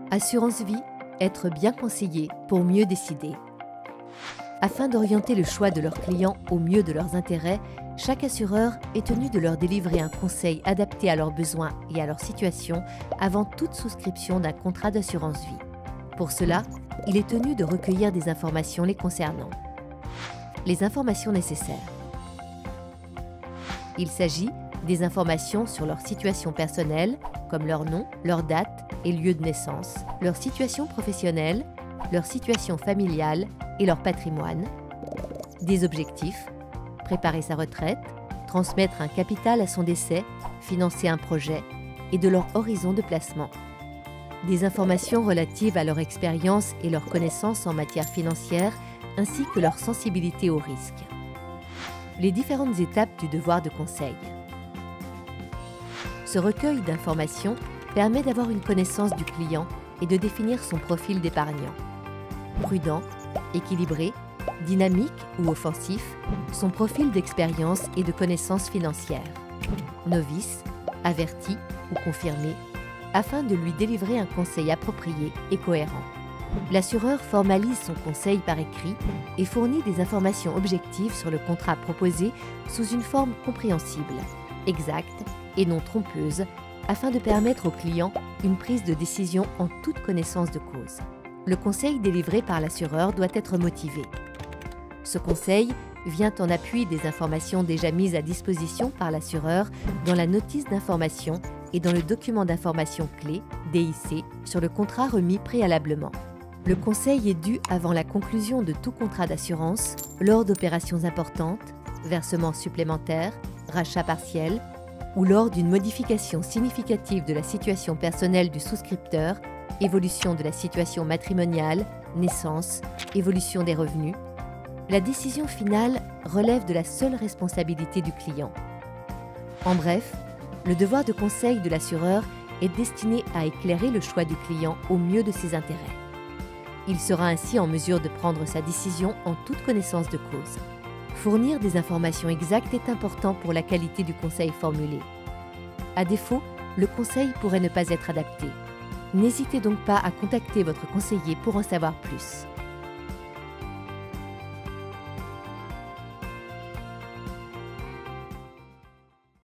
Assurance vie, être bien conseillé pour mieux décider. Afin d'orienter le choix de leurs clients au mieux de leurs intérêts, chaque assureur est tenu de leur délivrer un conseil adapté à leurs besoins et à leur situation avant toute souscription d'un contrat d'assurance vie. Pour cela, il est tenu de recueillir des informations les concernant. Les informations nécessaires. Il s'agit des informations sur leur situation personnelle, comme leur nom, leur date et lieu de naissance, leur situation professionnelle, leur situation familiale et leur patrimoine, des objectifs, préparer sa retraite, transmettre un capital à son décès, financer un projet et de leur horizon de placement. Des informations relatives à leur expérience et leur connaissance en matière financière ainsi que leur sensibilité au risque. Les différentes étapes du devoir de conseil. Ce recueil d'informations permet d'avoir une connaissance du client et de définir son profil d'épargnant. Prudent, équilibré, dynamique ou offensif, son profil d'expérience et de connaissances financières. Novice, averti ou confirmé, afin de lui délivrer un conseil approprié et cohérent. L'assureur formalise son conseil par écrit et fournit des informations objectives sur le contrat proposé sous une forme compréhensible, exacte et non trompeuse, afin de permettre au client une prise de décision en toute connaissance de cause. Le conseil délivré par l'assureur doit être motivé. Ce conseil vient en appui des informations déjà mises à disposition par l'assureur dans la notice d'information et dans le document d'information clé, DIC, sur le contrat remis préalablement. Le conseil est dû avant la conclusion de tout contrat d'assurance, lors d'opérations importantes, versements supplémentaires, rachats partiels, ou lors d'une modification significative de la situation personnelle du souscripteur, évolution de la situation matrimoniale, naissance, évolution des revenus. La décision finale relève de la seule responsabilité du client. En bref, le devoir de conseil de l'assureur est destiné à éclairer le choix du client au mieux de ses intérêts. Il sera ainsi en mesure de prendre sa décision en toute connaissance de cause. Fournir des informations exactes est important pour la qualité du conseil formulé. À défaut, le conseil pourrait ne pas être adapté. N'hésitez donc pas à contacter votre conseiller pour en savoir plus.